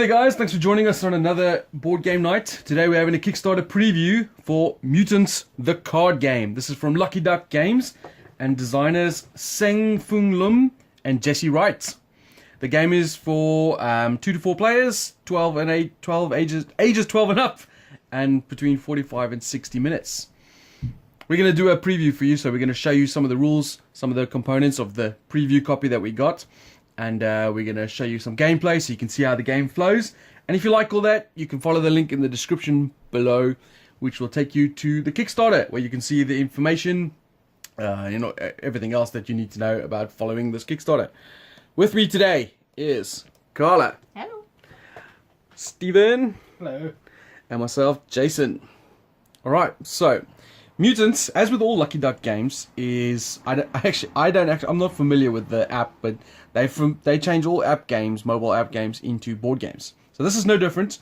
there guys, thanks for joining us on another board game night. Today we're having a Kickstarter preview for Mutants, the card game. This is from Lucky Duck Games and designers Seng Fung Lum and Jesse Wright. The game is for 2 to 4 players, 12 ages 12 and up, and between 45 and 60 minutes. We're going to do a preview for you, so we're going to show you some of the rules, some of the components of the preview copy that we got. And we're going to show you some gameplay so you can see how the game flows. And if you like all that, you can follow the link in the description below, which will take you to the Kickstarter, where you can see the information, everything else that you need to know about following this Kickstarter. With me today is Carla. Hello. Steven. Hello. And myself, Jason. Alright, so Mutants, as with all Lucky Duck games, is I'm not familiar with the app, but they change all app games, mobile app games, into board games. So this is no different.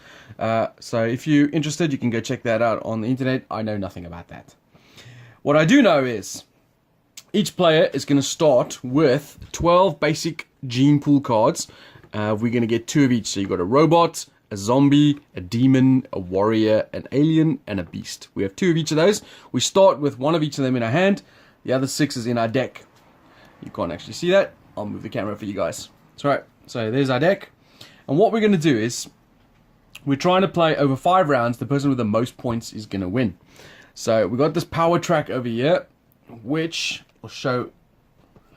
So if you're interested, you can go check that out on the internet. I know nothing about that. What I do know is each player is going to start with 12 basic gene pool cards. We're going to get 2 of each. So you've got a robot, a zombie, a demon, a warrior, an alien, and a beast. We have 2 of each of those. We start with 1 of each of them in our hand. The other 6 is in our deck. You can't actually see that. I'll move the camera for you guys. That's right. So there's our deck. And what we're going to do is we're trying to play over 5 rounds. The person with the most points is going to win. So we got this power track over here, which will show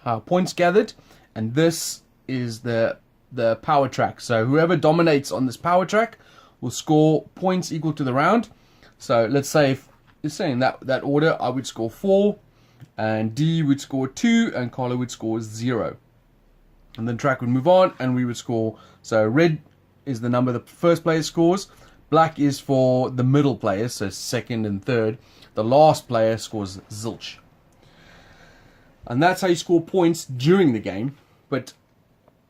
how points gathered. And this is the power track. So whoever dominates on this power track will score points equal to the round. So let's say if it's saying that order, I would score 4, and D would score 2, and Carla would score 0. And then track would move on, and we would score. So red is the number the first player scores. Black is for the middle players, so second and third. The last player scores zilch. And that's how you score points during the game. But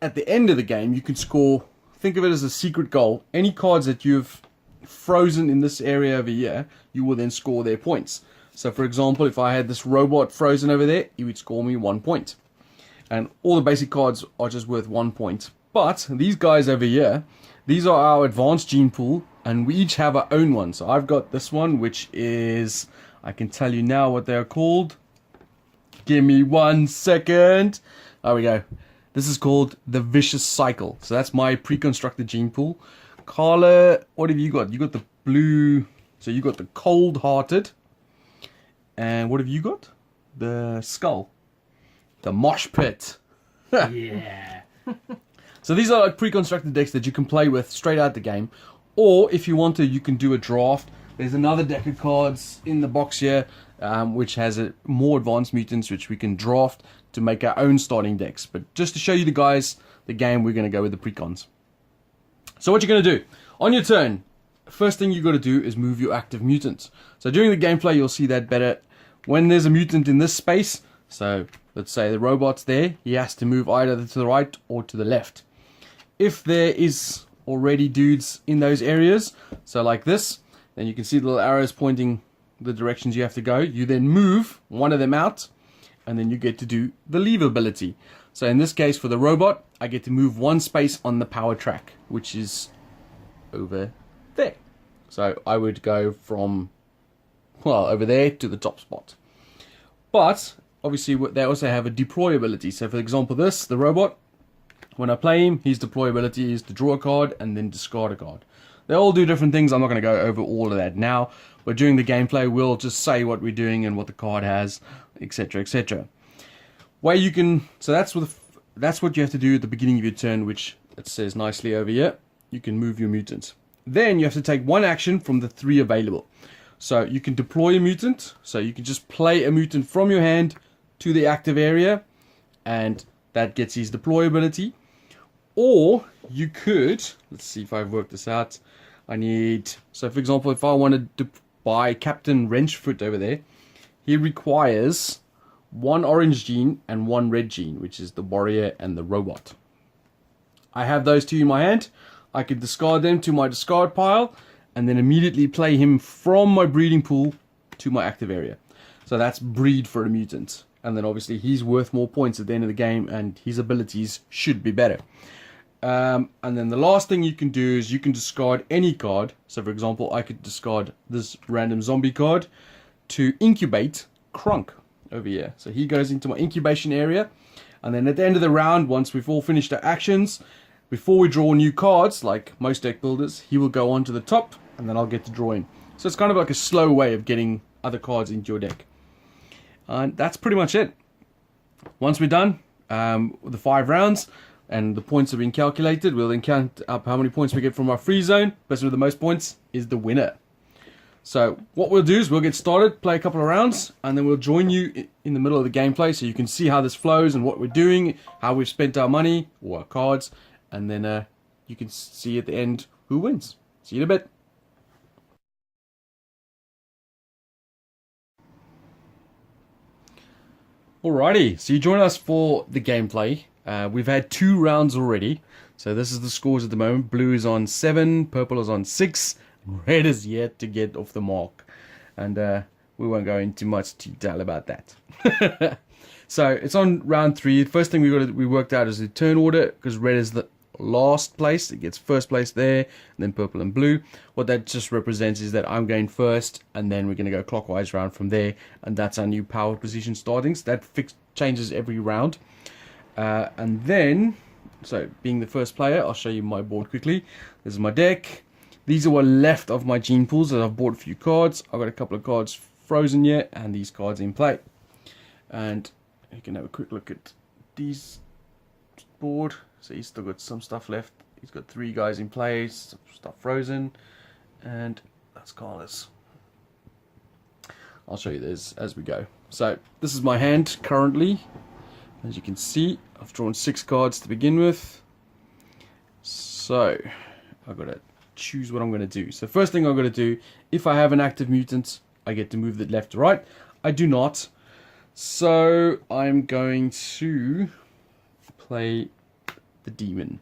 at the end of the game, you can score, think of it as a secret goal. Any cards that you've frozen in this area over here, you will then score their points. So for example, if I had this robot frozen over there, he would score me 1 point. And all the basic cards are just worth 1 point. But these guys over here, these are our advanced gene pool, and we each have our own one. So I've got this one, which is, I can tell you now what they're called. Give me 1 second. There we go. This is called the Vicious Cycle. So that's my pre-constructed gene pool. Carla, what have you got? You got the blue, so you got the Cold-Hearted. And what have you got? The Skull. The Mosh Pit. Yeah. So these are like pre-constructed decks that you can play with straight out the game. Or if you want to, you can do a draft. There's another deck of cards in the box here, which has more advanced mutants, which we can draft to make our own starting decks. But just to show you the game, we're going to go with the precons. So what you're going to do, on your turn, first thing you got to do is move your active mutants. So during the gameplay, you'll see that better. When there's a mutant in this space, so let's say the robot's there, he has to move either to the right or to the left. If there is already dudes in those areas, so like this, then you can see the little arrows pointing the directions you have to go. You then move one of them out, and then you get to do the leave ability. So in this case, for the robot, I get to move 1 space on the power track, which is over there. So I would go from, well, over there to the top spot. But obviously they also have a deploy ability. So for example, the robot, when I play him, his deploy ability is to draw a card and then discard a card. They all do different things. I'm not going to go over all of that now, but during the gameplay, we'll just say what we're doing and what the card has, etc., etc. Where you can, so that's what you have to do at the beginning of your turn, which it says nicely over here. You can move your mutants. Then you have to take 1 action from the 3 available. So you can deploy a mutant. So you can just play a mutant from your hand to the active area, and that gets his deploy ability. Or you could, let's see if I've worked this out. So for example, if I wanted to buy Captain Wrenchfoot over there, he requires 1 orange gene and 1 red gene, which is the warrior and the robot. I have those 2 in my hand. I could discard them to my discard pile, and then immediately play him from my breeding pool to my active area. So that's breed for a mutant. And then obviously he's worth more points at the end of the game, and his abilities should be better. And then the last thing you can do is you can discard any card. So for example, I could discard this random zombie card to incubate Crunk over here. So he goes into my incubation area. And then at the end of the round, once we've all finished our actions, before we draw new cards, like most deck builders, he will go on to the top, and then I'll get to draw in. So it's kind of like a slow way of getting other cards into your deck. And that's pretty much it. Once we're done with the 5 rounds, and the points have been calculated, we'll then count up how many points we get from our free zone. Person with the most points is the winner. So what we'll do is we'll get started, play a couple of rounds, and then we'll join you in the middle of the gameplay so you can see how this flows and what we're doing, how we've spent our money or our cards, and then you can see at the end who wins. See you in a bit. Alrighty, so you join us for the gameplay. We've had 2 rounds already, so this is the scores at the moment. Blue is on 7, purple is on 6. Red is yet to get off the mark, and we won't go into much detail about that. So it's on round 3. The first thing we worked out is the turn order, because red is the last place. It gets first place there, and then purple and blue. What that just represents is that I'm going first, and then we're going to go clockwise round from there, and that's our new power position starting. So that changes every round. And then, so being the first player, I'll show you my board quickly. This is my deck. These are what left of my gene pools that I've bought a few cards. I've got a couple of cards frozen yet, and these cards in play. And you can have a quick look at these board. So he's still got some stuff left. He's got 3 guys in play, some stuff frozen, and that's Carlos. I'll show you this as we go. So this is my hand currently. As you can see, I've drawn 6 cards to begin with. So I've got to choose what I'm going to do. So first thing I'm going to do, if I have an active mutant, I get to move it left to right. I do not. So I'm going to play the demon.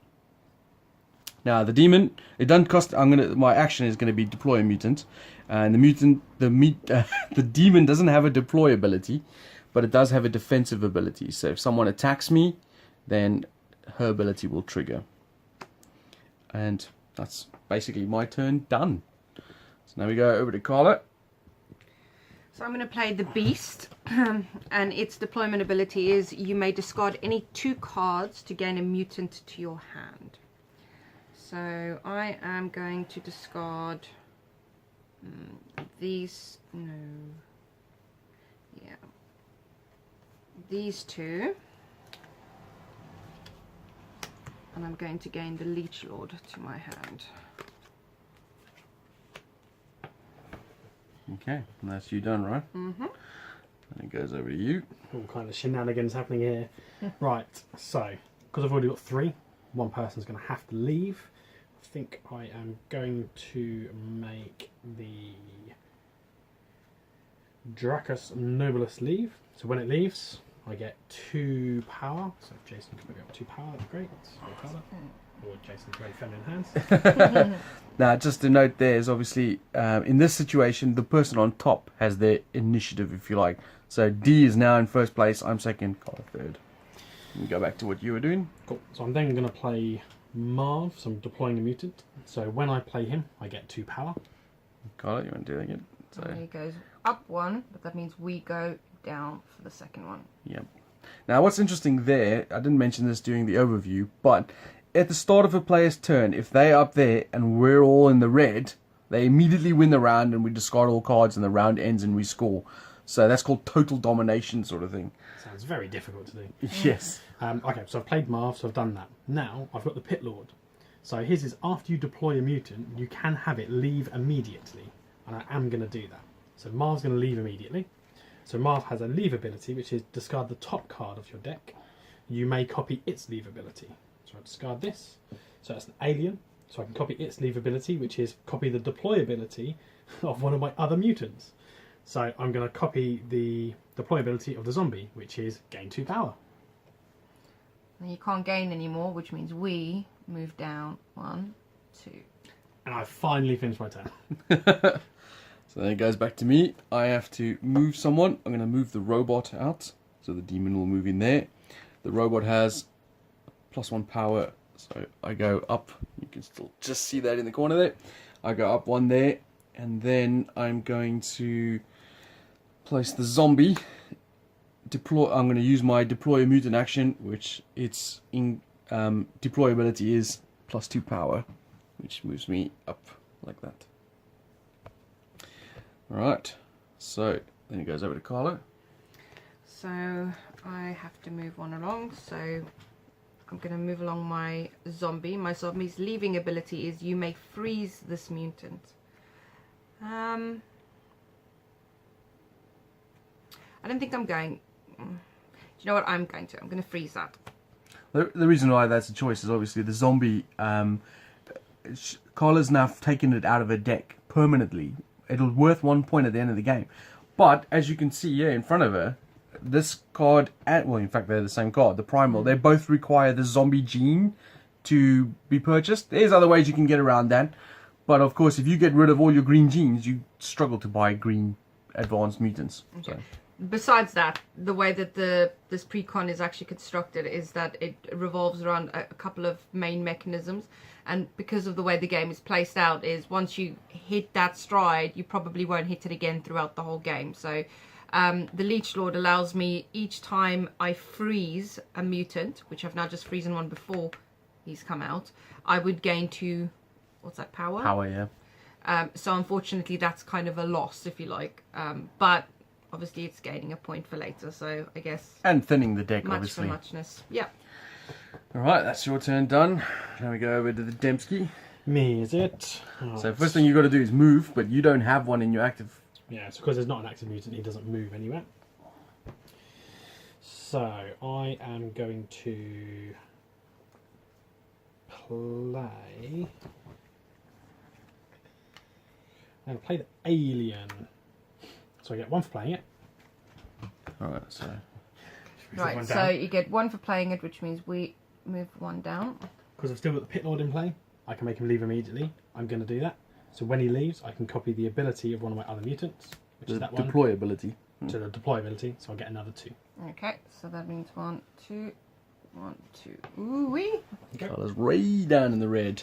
Now the demon, it doesn't cost. My action is going to be deploy a mutant, and the demon doesn't have a deploy ability, but it does have a defensive ability. So if someone attacks me, then her ability will trigger. And that's basically my turn done. So now we go over to Carla. So I'm going to play the Beast, and its deployment ability is you may discard any 2 cards to gain a mutant to your hand. So I am going to discard these 2, and I'm going to gain the Leech Lord to my hand. Okay, and that's you done, right? Mm-hmm. And it goes over to you. All kind of shenanigans happening here. Right, so, because I've already got 3, one person's going to have to leave. I think I am going to make the Dracus Nobilis leave. So when it leaves, I get 2 power. So if Jason can pick up 2 power, that's great. Or Jason's very feminine hands. Now, just to note there is obviously, in this situation, the person on top has their initiative, if you like. So D is now in first place, I'm second, Carla third. We go back to what you were doing. Cool. So I'm then going to play Marv, so I'm deploying a mutant. So when I play him, I get 2 power. Carla, you want to do it again? So He goes up 1, but that means we go down for the second one. Yep. Now, what's interesting there, I didn't mention this during the overview, but at the start of a player's turn, if they're up there and we're all in the red, they immediately win the round and we discard all cards and the round ends and we score. So that's called total domination sort of thing. Sounds very difficult to do. Yes. Okay, so I've played Marv, so I've done that. Now, I've got the Pit Lord. So his is after you deploy a mutant, you can have it leave immediately. And I am going to do that. So Marv's going to leave immediately. So Marv has a leave ability, which is discard the top card of your deck. You may copy its leave ability. So I discard this. So that's an alien. So I can copy its leave ability, which is copy the deploy ability of one of my other mutants. So I'm going to copy the deploy ability of the zombie, which is gain 2 power. And you can't gain anymore, which means we move down 1, 2. And I finally finished my turn. So then it goes back to me. I have to move someone. I'm going to move the robot out. So the demon will move in there. The robot has +1 power So I go up. You can still just see that in the corner there. I go up one there, and then I'm going to place the zombie. Deploy. I'm going to use my deploy a mutant action, which its deployability is +2 power, which moves me up like that. Alright, so then it goes over to Carla. So I have to move one along, so I'm going to move along my zombie. My zombie's leaving ability is you may freeze this mutant. I don't think I'm going... Do you know what I'm going to? I'm going to freeze that. The reason why that's a choice is obviously the zombie, Carla's now taken it out of her deck permanently. It'll worth 1 point at the end of the game. But, as you can see here in front of her, this card, well, in fact, they're the same card, the Primal, they both require the zombie gene to be purchased. There's other ways you can get around that. But, of course, if you get rid of all your green genes, you struggle to buy green advanced mutants. Okay. So. Besides that, the way that this precon is actually constructed is that it revolves around a couple of main mechanisms, and because of the way the game is placed out is once you hit that stride, you probably won't hit it again throughout the whole game. So the Leech Lord allows me, each time I freeze a mutant, which I've now just frozen one before he's come out, I would gain 2, what's that, power? Power, yeah. So unfortunately that's kind of a loss, if you like, but obviously it's gaining a point for later, so I guess... And thinning the deck, much obviously. for muchness. Yeah. Alright, that's your turn done. Now we go over to the Dembski. Me, is it? So first thing you've got to do is move, but you don't have one in your active... Yeah, it's because there's not an active mutant, he doesn't move anywhere. So, I am going to play... I'm going to play the Alien. So I get 1 for playing it. Alright, so... Right, so you get 1 for playing it, which means we move 1 down. Because I've still got the Pit Lord in play, I can make him leave immediately. I'm going to do that. So when he leaves, I can copy the ability of one of my other mutants, which is that one. Deploy ability. To the deploy ability, so I'll get another 2. Okay, so that means 1, 2, 1, 2. Ooh-wee! Colour's way down in the red.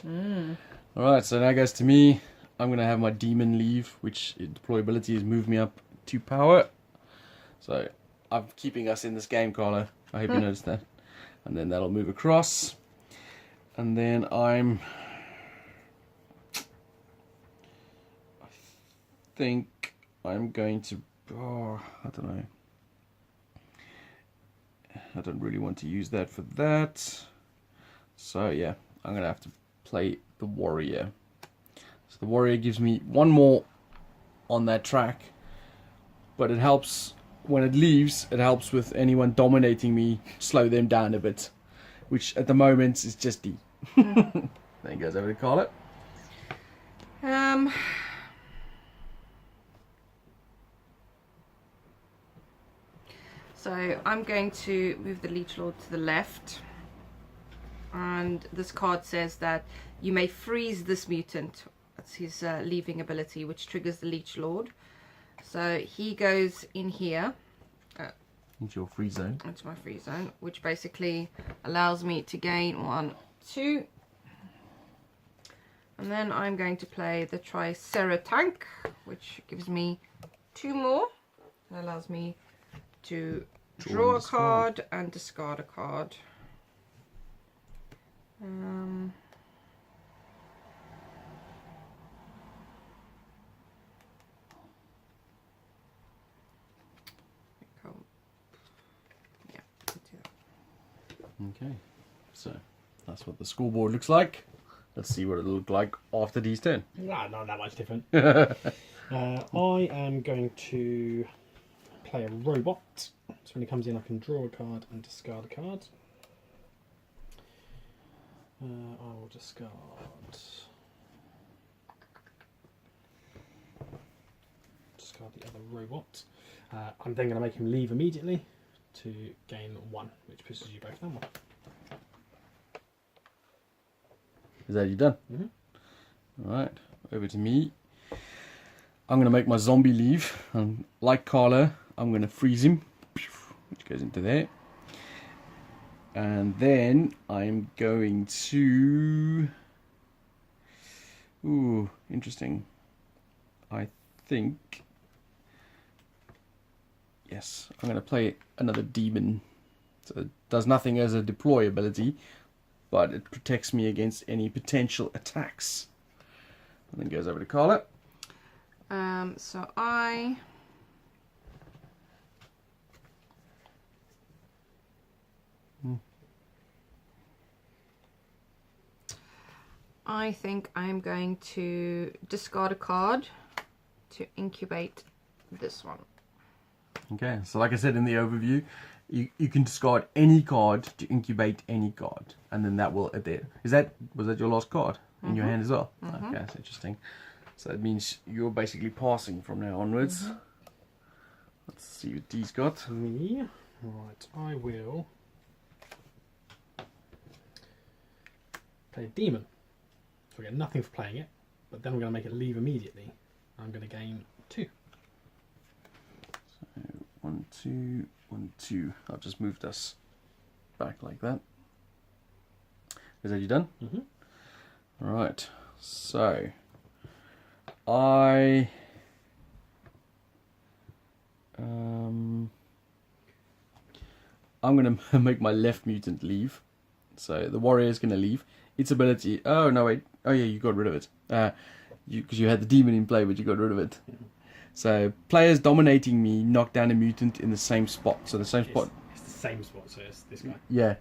Alright, so now it goes to me. I'm going to have my demon leave, which deploy ability is move me up 2 power. So I'm keeping us in this game, Carla. I hope you noticed that. And then that'll move across. And then I think I'm going to... Oh, I don't know. I don't really want to use that for that. So yeah, I'm going to have to play the Warrior. So the Warrior gives me 1 more on that track. But it helps, when it leaves, it helps with anyone dominating me, slow them down a bit. Which at the moment is just D. Then it goes over to Carla. So I'm going to move the Leech Lord to the left. And this card says that you may freeze this mutant. That's his leaving ability, which triggers the Leech Lord. So he goes in here. Into your free zone. Into my free zone, which basically allows me to gain 1, 2. And then I'm going to play the Triceratops, which gives me 2 more. That allows me to draw a card and discard a card. Okay, so that's what the scoreboard looks like. Let's see what it'll look like after D's turn. Nah, not that much different. I am going to play a robot. So when he comes in, I can draw a card and discard a card. I will discard. Discard the other robot. I'm then going to make him leave immediately to gain 1, which pushes you both down 1. Is that you done? Alright, over to me. I'm going to make my zombie leave. And like Carla, I'm going to freeze him, which goes into there. And then I'm going to... Ooh, interesting. I think... Yes, I'm going to play another demon. So it does nothing as a deploy ability, but it protects me against any potential attacks. And then goes over to Carla. So I think I'm going to discard a card to incubate this one. Okay, so like I said in the overview, you can discard any card to incubate any card, and then that will there. Was that your last card in your hand as well? Okay, that's interesting. So that means you're basically passing from now onwards. Let's see what D's got. Me. Right, I will play a demon. So I get nothing for playing it, but then I'm going to make it leave immediately. I'm going to gain 2. So 1, 2, 1, 2. I've just moved us back like that. Is that you done? All right. So I'm going to make my left mutant leave. So the warrior is going to leave. Its ability... Oh, no, wait. Oh, yeah, you got rid of it. Because you had the demon in play, but you got rid of it. So players dominating me knock down a mutant in the same spot. So the same spot... It's the same spot, so it's this guy. Yeah.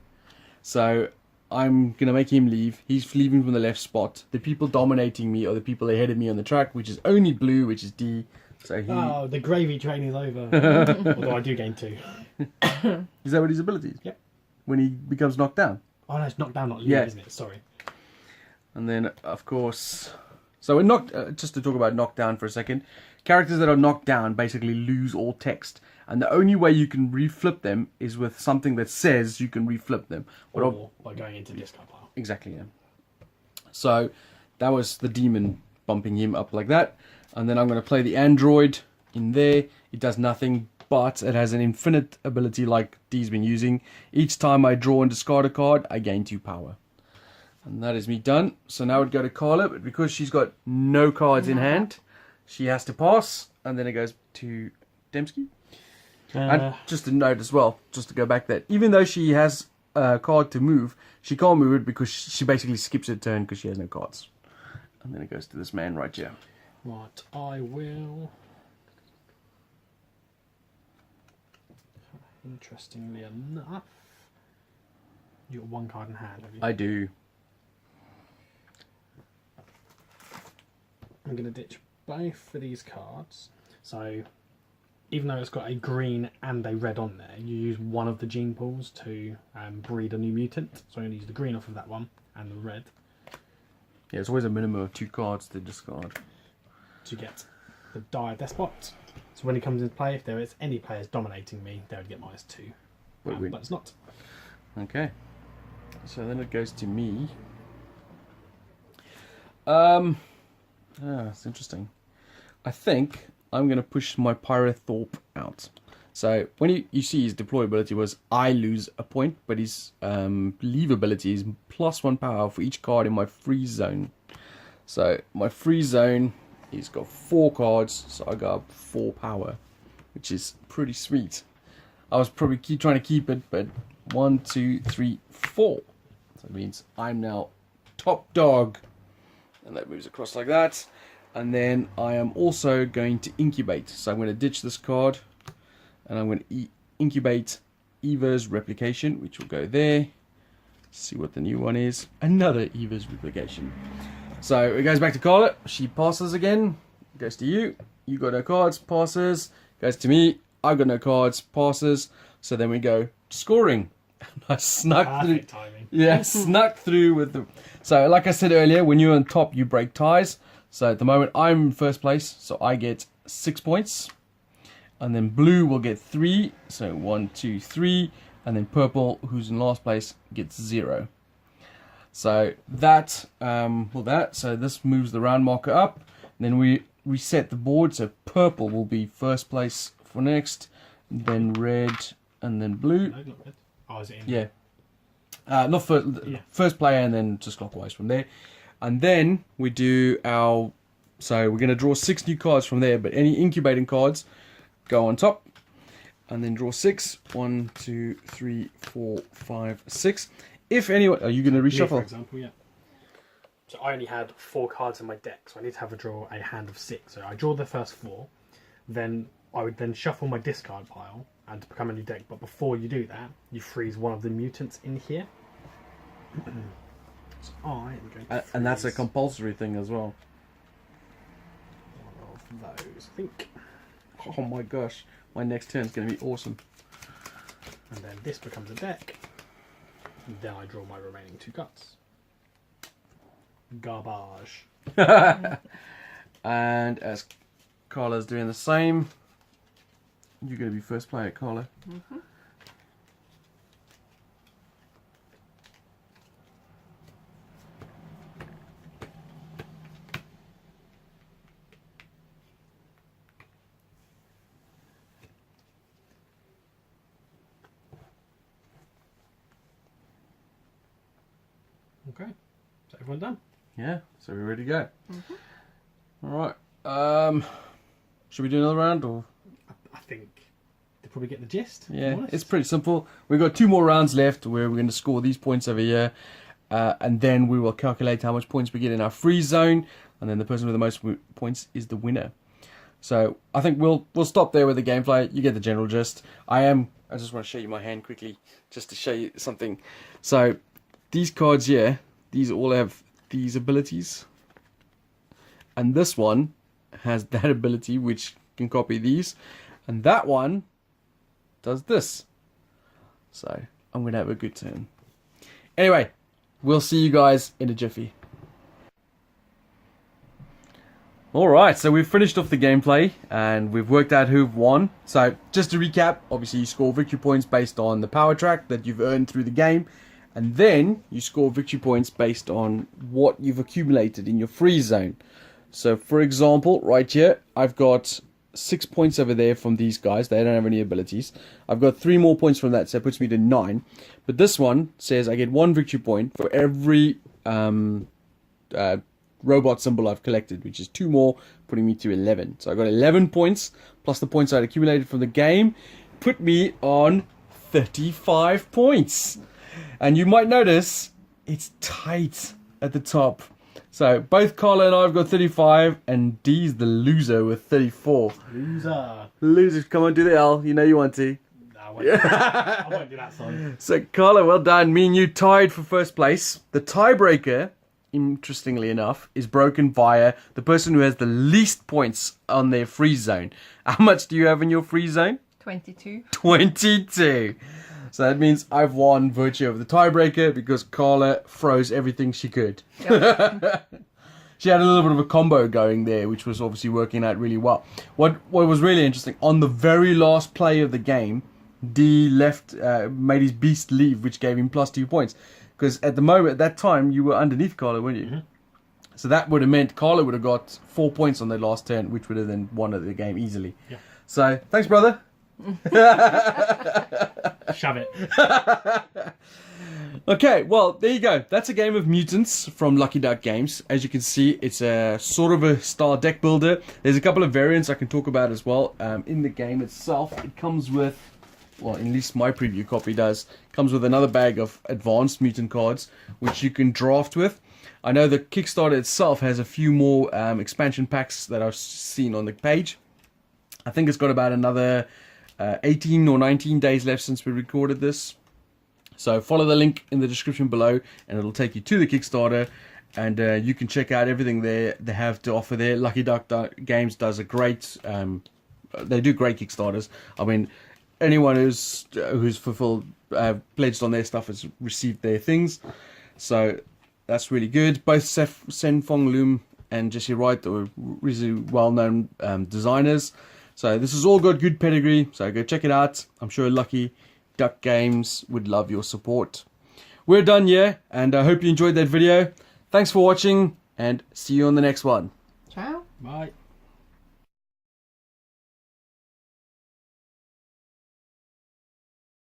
So I'm going to make him leave. He's leaving from the left spot. The people dominating me are the people ahead of me on the track, which is only blue, which is D. So he... Oh, the gravy train is over. Although I do gain 2. Is that what his ability is? Yep. When he becomes knocked down? Oh, no, it's knocked down, not leave, Yeah. isn't it? Sorry. And then, of course... So we're just to talk about knockdown for a second. Characters that are knocked down basically lose all text. And the only way you can reflip them is with something that says you can reflip them. Or by going into discard pile. Exactly, yeah. So that was the demon bumping him up like that. And then I'm going to play the android in there. It does nothing, but it has an infinite ability like D's been using. Each time I draw and discard a card, I gain 2 power. And that is me done. So now it go to Carla, but because she's got no cards in hand, she has to pass. And then it goes to Dembski. And just a note as well, just to go back there. Even though she has a card to move, she can't move it because she basically skips her turn because she has no cards. And then it goes to this man right here. Right, I will... Interestingly enough... You got 1 card in hand, have you? I do. I'm going to ditch both of these cards. So, even though it's got a green and a red on there, you use one of the gene pools to breed a new mutant. So I'm going to use the green off of that one and the red. Yeah, it's always a minimum of 2 cards to discard. To get the dire despot. So when he comes into play, if there is any players dominating me, they would get -2. But it's not. Okay. So then it goes to me. It's interesting. I think I'm going to push my Pyrothorpe out. So when you see his deploy ability was I lose a point, but his leave ability is +1 power for each card in my freeze zone. So my freeze zone, he's got 4 cards, so I got up 4 power, which is pretty sweet. I was probably trying to keep it, but 1, 2, 3, 4. So it means I'm now top dog. And that moves across like that. And then I am also going to incubate. So I'm going to ditch this card. And I'm going to incubate Eva's replication, which will go there. See what the new one is. Another Eva's replication. So it goes back to Carla. She passes again. Goes to you. You got no cards. Passes. Goes to me. I got no cards. Passes. So then we go to scoring. I snuck through. Timing. Yeah, snuck through with the... So like I said earlier, when you're on top, you break ties. So at the moment, I'm in first place. So I get 6 points. And then blue will get 3. So 1, 2, 3. And then purple, who's in last place, gets 0. So that, so this moves the round marker up. And then we reset the board. So purple will be first place for next. Then red, and then blue. No, not red. Oh, is it in? Yeah. Not first player, and then just clockwise from there. And then we do our... So we're going to draw 6 new cards from there, but any incubating cards go on top. And then draw 6. 1, 2, 3, 4, 5, 6. If anyone... Are you going to reshuffle? For example, yeah. So I only had 4 cards in my deck, so I need to have a hand of 6. So I draw the first 4, then I would then shuffle my discard pile and to become a new deck. But before you do that, you freeze one of the mutants in here. So I am going to and that's a compulsory thing as well. One of those, I think. Oh my gosh, my next turn is going to be awesome. And then this becomes a deck. And then I draw my remaining 2 cards. Garbage. And as Carla's doing the same, you're going to be first player, Carla. Mm-hmm. Okay, so everyone done? Yeah, so we're ready to go. Mm-hmm. All right. Should we do another round or? I think they probably get the gist. Yeah, it's pretty simple. We've got 2 more rounds left where we're going to score these points over here, and then we will calculate how much points we get in our free zone, and then the person with the most points is the winner. So I think we'll stop there with the gameplay. You get the general gist. I just want to show you my hand quickly, just to show you something. So these cards here, these all have these abilities, and this one has that ability which can copy these, and that one does this. So I'm gonna have a good turn. Anyway, we'll see you guys in a jiffy. Alright, so we've finished off the gameplay and we've worked out who've won. So just to recap, obviously you score victory points based on the power track that you've earned through the game, and then you score victory points based on what you've accumulated in your free zone. So for example, right here, I've got 6 points over there from these guys. They don't have any abilities. I've got 3 more points from that, so it puts me to 9. But this one says I get 1 victory point for every robot symbol I've collected, which is 2 more, putting me to 11. So I got 11 points, plus the points I'd accumulated from the game, put me on 35 points. And you might notice it's tight at the top. So both Carla and I have got 35, and Dee's the loser with 34. Loser, come on, do the L. You know you want to. No, I won't do that, son. So Carla, well done. Me and you tied for first place. The tiebreaker, interestingly enough, is broken via the person who has the least points on their free zone. How much do you have in your free zone? 22. 22. So that means I've won virtue of the tiebreaker because Carla froze everything she could. Yep. She had a little bit of a combo going there, which was obviously working out really well. What was really interesting, on the very last play of the game, D made his beast leave, which gave him +2 points. Because at that time, you were underneath Carla, weren't you? Mm-hmm. So that would have meant Carla would have got 4 points on their last turn, which would have then won the game easily. Yeah. So, thanks, brother. Shove it. Okay, well, there you go. That's a game of Mutants from Lucky Duck Games. As you can see, it's a sort of a style deck builder. There's a couple of variants I can talk about as well. In the game itself, it comes with, well, at least my preview copy does, comes with another bag of advanced mutant cards, which you can draft with. I know the Kickstarter itself has a few more expansion packs that I've seen on the page. I think it's got about another 18 or 19 days left since we recorded this. So follow the link in the description below and it'll take you to the Kickstarter, and you can check out everything they have to offer there. Lucky Duck Games does a great, they do great Kickstarters. I mean, anyone who's fulfilled, pledged on their stuff has received their things. So that's really good. Both Sen Fong Loom and Jesse Wright are really well-known designers. So this has all got good pedigree, so go check it out. I'm sure Lucky Duck Games would love your support. We're done here, and I hope you enjoyed that video. Thanks for watching, and see you on the next one. Ciao. Bye.